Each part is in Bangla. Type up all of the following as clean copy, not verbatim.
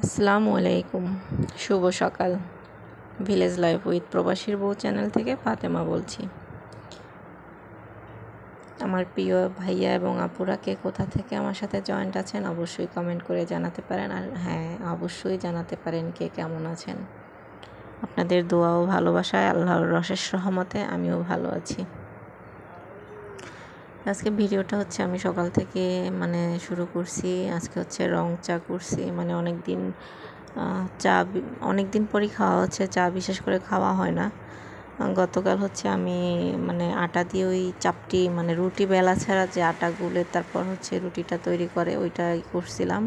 আসসালামু আলাইকুম, শুভ সকাল। ভিলেজ লাইফ উইথ প্রবাসীর বউ চ্যানেল থেকে ফাতেমা বলছি। আমার প্রিয় ভাইয়া এবং আপুরা কে কোথা থেকে আমার সাথে জয়েন্ট আছেন অবশ্যই কমেন্ট করে জানাতে পারেন। আর হ্যাঁ, অবশ্যই জানাতে পারেন কে কেমন আছেন। আপনাদের দোয়া ও ভালোবাসায় আল্লাহর অশেষ রহমতে আমিও ভালো আছি। আজকে ভিডিওটা হচ্ছে আমি সকাল থেকে শুরু করছি। আজকে হচ্ছে রং চা করছি, অনেক দিন পরই খাওয়া হচ্ছে চা, বিশেষ করে খাওয়া হয় না। গতকাল হচ্ছে আমি আটা দিয়ে ওই চাপটি রুটি বেলা ছাড়া যে আটা গুলে তারপর হচ্ছে রুটিটা তৈরি করে ওইটাই করছিলাম।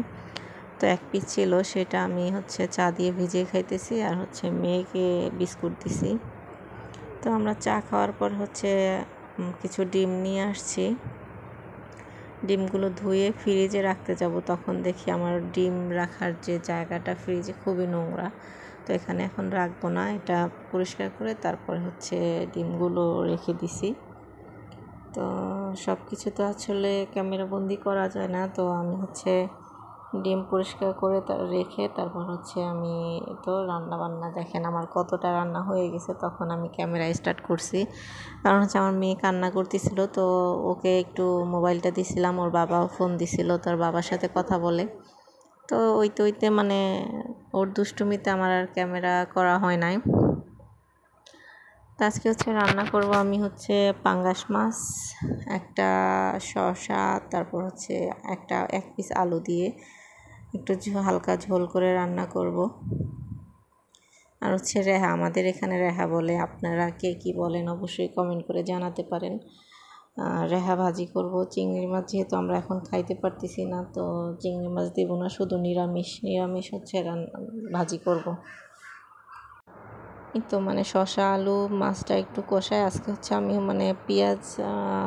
তো এক পিস ছিল, সেটা আমি হচ্ছে চা দিয়ে ভিজিয়ে খাইতেছি আর হচ্ছে মেয়েকে বিস্কুট দিছি। তো আমরা চা খাওয়ার পর হচ্ছে কিছু ডিম নিয়ে আসছি। ডিমগুলো ধুয়ে ফ্রিজে রাখতে যাব, তখন দেখি আমার ডিম রাখার যে জায়গাটা ফ্রিজে খুবই নোংরা। তো এখানে এখন রাখবো না, এটা পরিষ্কার করে তারপরে হচ্ছে ডিমগুলো রেখে দিছি। তো সব কিছু তো আসলে ক্যামেরাবন্দি করা যায় না, তো আমি হচ্ছে ডিম পরিষ্কার করে রেখে তারপর হচ্ছে আমি তো রান্না দেখেন আমার কতটা রান্না হয়ে গেছে। তখন আমি ক্যামেরা স্টার্ট করছি, কারণ হচ্ছে আমার মেয়ে কান্না করতেছিল, তো ওকে একটু মোবাইলটা দিছিলাম, ওর বাবাও ফোন দিছিল, তোর বাবার সাথে কথা বলে। তো ওইতে ওর দুষ্টুমিতে আমার আর ক্যামেরা করা হয় নাই। তো আজকে হচ্ছে রান্না করব আমি হচ্ছে পাঙ্গাস মাছ, একটা শসা, তারপর হচ্ছে এক পিস আলু দিয়ে একটু হালকা ঝোল করে রান্না করব। আর হচ্ছে রেহা, আমাদের এখানে রেহা বলে, আপনারা কে কি বলেন অবশ্যই কমেন্ট করে জানাতে পারেন। রেহা ভাজি করব। চিংড়ি মাছ যেহেতু আমরা এখন খাইতে পারতেছি না, তো চিংড়ি মাছ দেবো না, শুধু নিরামিষ হচ্ছে ভাজি করব। তো শসা আলু মাছটা একটু কষায় আজকে হচ্ছে আমি পেঁয়াজ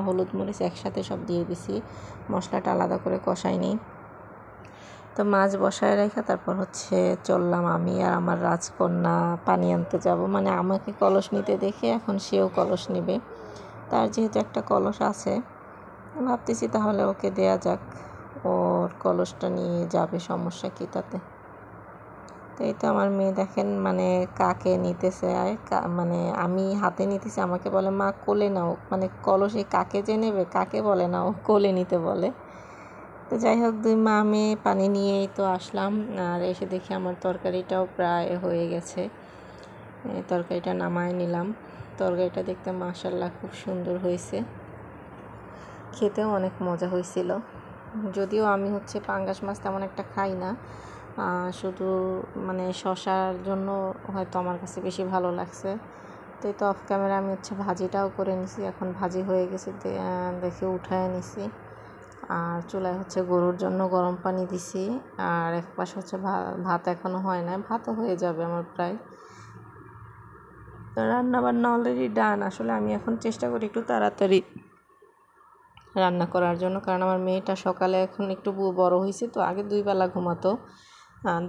হলুদ মরিচ একসাথে সব দিয়ে দিছি, মশলাটা আলাদা করে কষাইনি। তো মাছ বসায় রেখে তারপর হচ্ছে চললাম আমি আর আমার রাজকন্যা পানি আনতে যাব। আমাকে কলস নিতে দেখে এখন সেও কলস নেবে। তার যেহেতু একটা কলস আছে, ভাবতেছি তাহলে ওকে দেয়া যাক, ওর কলসটা নিয়ে যাবে, সমস্যা কি তাতে। তো এই তো আমার মেয়ে দেখেন কাকে নিতেছে, আমি হাতে নিতেছি, আমাকে বলে মা কোলে নাও, কলসে কাকে যে নেবে, কাকে বলে না, ও কোলে নিতে বলে। তো যাই হোক, দুই মা মেয়ে পানি নিয়েই তো আসলাম। আর এসে দেখি আমার তরকারিটাও প্রায় হয়ে গেছে, তরকারিটা নামায় নিলাম। তরকারিটা দেখতে মাশাআল্লাহ খুব সুন্দর হয়েছে, খেতেও অনেক মজা হয়েছিল। যদিও আমি হচ্ছে পাঙ্গাস মাছ তেমন একটা খাই না, শুধু শসার জন্য হয়তো আমার কাছে বেশি ভালো লাগছে। তো এই তো অফ ক্যামেরা আমি হচ্ছে ভাজিটাও করে নিছি, এখন ভাজি হয়ে গেছে দেখে উঠায় নিছি। আর চুলায় হচ্ছে গরুর জন্য গরম পানি দিছি, আর এক পাশে হচ্ছে ভাত এখনও হয় না, ভাতও হয়ে যাবে আমার প্রায়। তো রান্নাবান্না অলরেডি ডান। আসলে আমি এখন চেষ্টা করি একটু তাড়াতাড়ি রান্না করার জন্য, কারণ আমার মেয়েটা সকালে এখন একটু বড় হয়েছে, তো আগে 2 বেলা ঘুমাতো,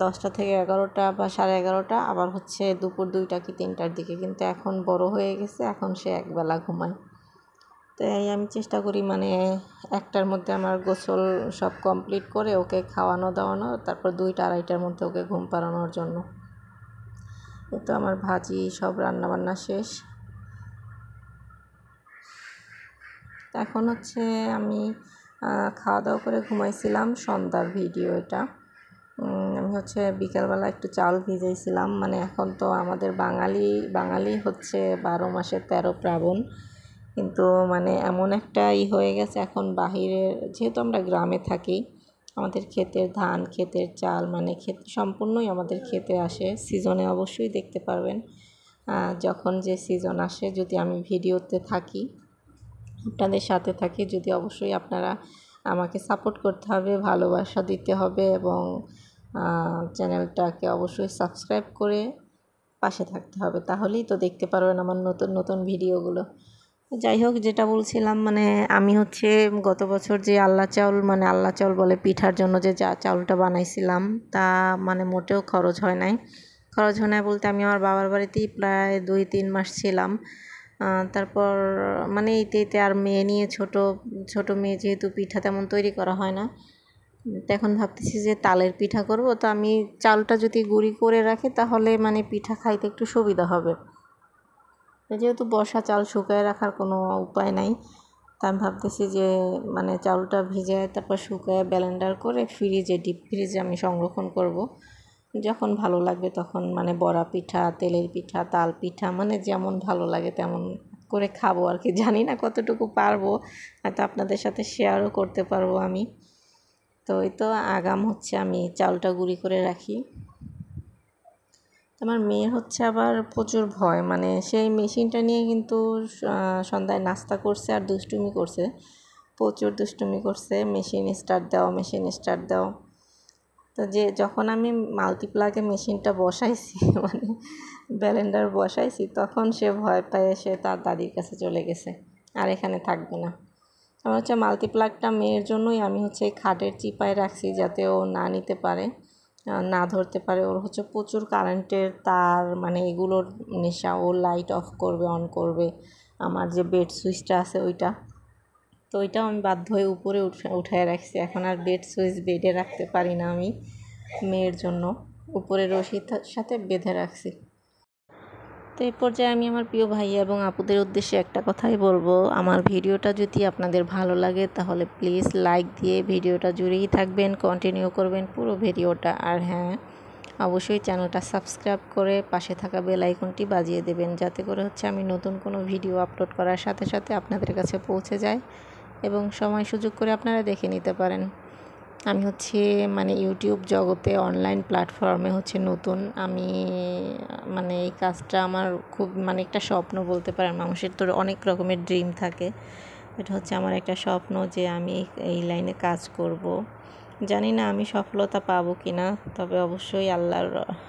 10টা থেকে 11টা বা 11:30, আবার হচ্ছে দুপুর 2টা কি 3টার দিকে, কিন্তু এখন বড় হয়ে গেছে, এখন সে 1 বেলা ঘুমায়। তো আমি চেষ্টা করি 1টার মধ্যে আমার গোসল সব কমপ্লিট করে ওকে খাওয়ানো দাওয়ানো, তারপর 2টা 2:30টার মধ্যে ওকে ঘুম পাড়ানোর জন্য। তো আমার ভাজি সব রান্নাবান্না শেষ। এখন হচ্ছে আমি খাওয়া দাওয়া করে ঘুমাইছিলাম, সন্ধ্যার ভিডিও এটা। আমি হচ্ছে বিকালবেলা একটু চাল ভিজাইছিলাম। এখন তো আমাদের বাঙালি হচ্ছে 12 মাসে 13 পার্বণ, কিন্তু এমন একটা হয়ে গেছে এখন বাহিরের, যেহেতু আমরা গ্রামে থাকি, আমাদের ক্ষেতের ধান, ক্ষেতের চাল ক্ষেত সম্পূর্ণই আমাদের খেতে আসে। সিজনে অবশ্যই দেখতে পারবেন, যখন যে সিজন আসে, যদি আমি ভিডিওতে থাকি, আপনাদের সাথে থাকি, যদি অবশ্যই আপনারা আমাকে সাপোর্ট করতে হবে, ভালোবাসা দিতে হবে এবং চ্যানেলটাকে অবশ্যই সাবস্ক্রাইব করে পাশে থাকতে হবে, তাহলেই তো দেখতে পারবেন আমার নতুন নতুন ভিডিওগুলো। যাই হোক, যেটা বলছিলাম আমি হচ্ছে গত বছর যে আল্লাহ চাউল বলে পিঠার জন্য যে চাউলটা বানাইছিলাম, তা মোটেও খরচ হয় নাই বলতে আমি আমার বাবার বাড়িতেই প্রায় 2-3 মাস ছিলাম। তারপর এতে আর মেয়ে নিয়ে ছোট মেয়ে, যেহেতু পিঠা তেমন তৈরি করা হয় না, তো এখন ভাবতেছি যে তালের পিঠা করব। তো আমি চালটা যদি গুঁড়ি করে রাখি তাহলে মানে পিঠা খাইতে একটু সুবিধা হবে। যেহেতু বর্ষা চাল শুকায় রাখার কোনো উপায় নাই, তা আমি ভাবতেছি যে মানে চাউলটা ভিজে তারপর শুকায় ব্লেন্ডার করে ফ্রিজে ডিপ ফ্রিজে আমি সংরক্ষণ করব। যখন ভালো লাগবে তখন মানে বড়া পিঠা, তেলের পিঠা, তাল পিঠা মানে যেমন ভালো লাগে তেমন করে খাবো আর কি। জানি না কতটুকু পারবো, হয়তো আপনাদের সাথে শেয়ারও করতে পারবো আমি। তো এই তো আগাম হচ্ছে আমি চালটা গুঁড়ি করে রাখি। আমার মেয়ের হচ্ছে আবার প্রচুর ভয়, মানে সেই মেশিনটা নিয়ে কিন্তু সন্ধ্যায় নাস্তা করছে আর দুষ্টুমি করছে, প্রচুর দুষ্টুমি করছে, মেশিন স্টার্ট দাও, মেশিন স্টার্ট দাও। তো যখন আমি মাল্টিপ্লাগে মেশিনটা বসাইছি মানে ব্লেন্ডার বসাইছি, তখন সে ভয় পেয়ে সে তার দাদির কাছে চলে গেছে, আর এখানে থাকবে না। আমার হচ্ছে মাল্টিপ্লাগটা মেয়ের জন্যই আমি হচ্ছে এই খাটের চিপায় রাখছি, যাতে ও না নিতে পারে, না ধরতে পারে। ওর হচ্ছে প্রচুর কারেন্টের তার, মানে এগুলোর নেশা। ও লাইট অফ করবে, অন করবে। আমার যে বেড সুইচটা আছে ওইটা, তো ওইটাও আমি বাধ্য হয়ে উপরে উঠায় রাখছি। এখন আর বেড সুইচ বেডে রাখতে পারি না আমি, মেয়ের জন্য উপরে রশির সাথে বেঁধে রাখছি। তো এই পর্যায়ে আমি আমার প্রিয় ভাইয়া এবং আপুদের উদ্দেশ্যে একটা কথাই বলবো, আমার ভিডিওটা যদি আপনাদের ভালো লাগে তাহলে প্লিজ লাইক দিয়ে ভিডিওটা জুড়েই থাকবেন, কন্টিনিউ করবেন পুরো ভিডিওটা। আর হ্যাঁ, অবশ্যই চ্যানেলটা সাবস্ক্রাইব করে পাশে থাকা বেল আইকনটি বাজিয়ে দেবেন, যাতে করে হচ্ছে আমি নতুন কোনো ভিডিও আপলোড করার সাথে সাথে আপনাদের কাছে পৌঁছে যায় এবং সময় সুযোগ করে আপনারা দেখে নিতে পারেন। আমি হচ্ছে মানে ইউটিউব জগতে, অনলাইন প্ল্যাটফর্মে হচ্ছে নতুন। আমি মানে এই কাজটা আমার খুব মানে একটা স্বপ্ন বলতে পারেন। মানুষের তো অনেক রকমের ড্রিম থাকে, এটা হচ্ছে আমার একটা স্বপ্ন যে আমি এই লাইনে কাজ করব। জানি না আমি সফলতা পাবো কি না, তবে অবশ্যই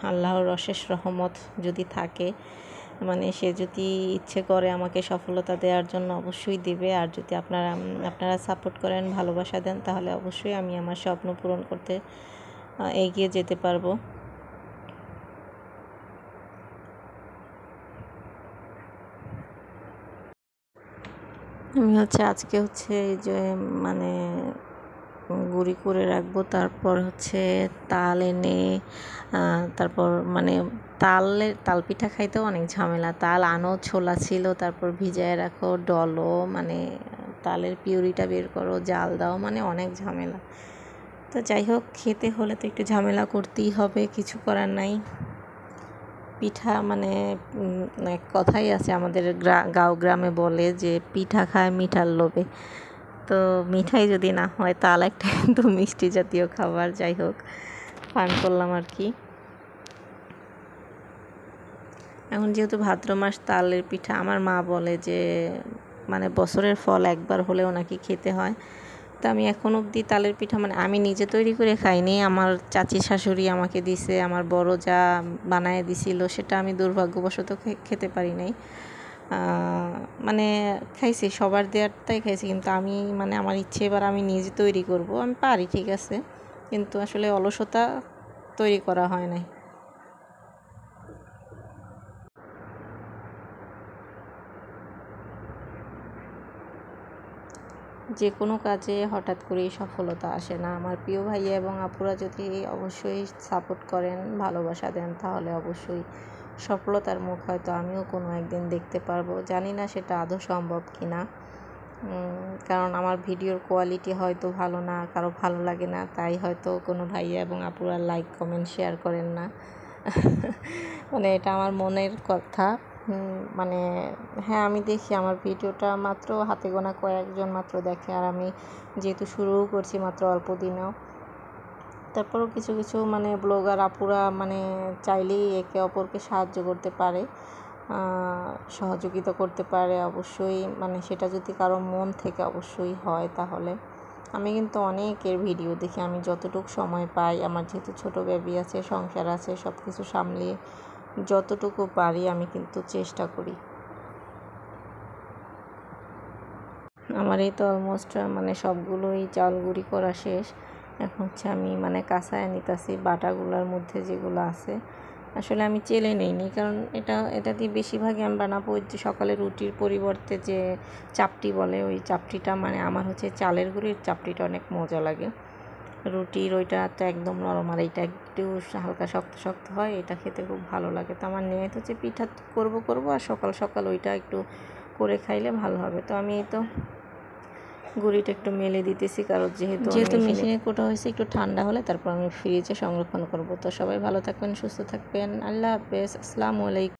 আল্লাহর অশেষ রহমত যদি থাকে, মানে সে যদি ইচ্ছে করে আমাকে সফলতা দেওয়ার জন্য অবশ্যই দিবে। আর যদি আপনারা সাপোর্ট করেন, ভালোবাসা দেন, তাহলে অবশ্যই আমি আমার স্বপ্ন পূরণ করতে এগিয়ে যেতে পারবো। আমি হচ্ছে আজকে হচ্ছে এই যে মানে গুঁড়ি করে রাখবো, তারপর হচ্ছে তাল এনে তারপর মানে তাল পিঠা খাইতেও অনেক ঝামেলা। তাল আনো, ছোলা ছিল, তারপর ভিজায় রাখো, ডলো, মানে তালের পিউরিটা বের করো, জাল দাও, মানে অনেক ঝামেলা। তো যাই হোক, খেতে হলে তো একটু ঝামেলা করতেই হবে, কিছু করার নাই। পিঠা মানে এক কথাই আছে আমাদের গাঁও গ্রামে বলে যে পিঠা খায় মিঠার লোভে। তো মিঠাই যদি না হয়, তাল একটা কিন্তু মিষ্টি জাতীয় খাবার। যাই হোক, পান করলাম আর কি। এখন যেহেতু ভাদ্র মাস, তালের পিঠা আমার মা বলে যে মানে বছরের ফল একবার হলেও নাকি খেতে হয়। তো আমি এখন অবধি তালের পিঠা মানে আমি নিজে তৈরি করে খাইনি, আমার চাচি শাশুড়ি আমাকে দিছে, আমার বড় যা বানায় দিছিল, সেটা আমি দুর্ভাগ্যবশত খেতে পারি নাই। মানে খাইছি, সবার দেওয়ারটাই খাইছি, কিন্তু আমি মানে আমার ইচ্ছে এবার আমি নিজে তৈরি করব। আমি পারি, ঠিক আছে, কিন্তু আসলে অলসতা তৈরি করা হয় নাই। যে কোনো কাজে হঠাৎ করেই সফলতা আসে না। আমার প্রিয় ভাইয়া এবং আপুরা যদি অবশ্যই সাপোর্ট করেন, ভালোবাসা দেন, তাহলে অবশ্যই সফলতার মুখ হয়তো আমিও কোনো একদিন দেখতে পারবো। জানি না সেটা আদৌ সম্ভব কি না, কারণ আমার ভিডিওর কোয়ালিটি হয়তো ভালো না, কারো ভালো লাগে না, তাই হয়তো কোনো ভাইয়া এবং আপুরা লাইক কমেন্ট শেয়ার করেন না। মানে এটা আমার মনের কথা। মানে হ্যাঁ, আমি দেখি আমার ভিডিওটা মাত্র হাতে গোনা কয়েকজন মাত্র দেখে, আর আমি যেহেতু শুরুও করছি মাত্র অল্প দিনেও, তারপরেও কিছু কিছু মানে ব্লগার আপুরা মানে চাইলেই একে অপরকে সাহায্য করতে পারে, সহযোগিতা করতে পারে অবশ্যই, মানে সেটা যদি কারো মন থেকে অবশ্যই হয়। তাহলে আমি কিন্তু অনেকের ভিডিও দেখি, আমি যতটুকু সময় পাই, আমার যেহেতু ছোটো বেবি আছে, সংসার আছে, সব কিছু সামলিয়ে যতটুকু পারি আমি কিন্তু চেষ্টা করি। আমার এই তো অলমোস্ট মানে সবগুলোই চাল গুঁড়ি করা শেষ। এখন হচ্ছে আমি মানে কাঁচায় নিতেছি বাটাগুলোর মধ্যে যেগুলো আছে। আসলে আমি চেলে নিইনি, কারণ এটা দিয়ে বেশিরভাগই আমি বানাবো ওই যে সকালে রুটির পরিবর্তে যে চাপটি বলে, ওই চাপটিটা মানে আমার হচ্ছে চালের গুঁড়ির চাপটিটা অনেক মজা লাগে। রুটির ওইটা তো একদম নরম, আর এটা একটু হালকা শক্ত শক্ত হয়, এটা খেতে খুব ভালো লাগে। তো আমার নিয়ত হচ্ছে পিঠা করব আর সকাল সকাল ওইটা একটু করে খাইলে ভালো হবে। তো আমি তো গুঁড়িটা একটু মেলে দিতেছি, কারণ যেহেতু মেশিনে কোটা হয়েছে, একটু ঠান্ডা হলে তারপর আমি ফ্রিজে সংরক্ষণ করব। তো সবাই ভালো থাকবেন, সুস্থ থাকবেন, আল্লাহ হাফেজ, আসসালামু আলাইকুম।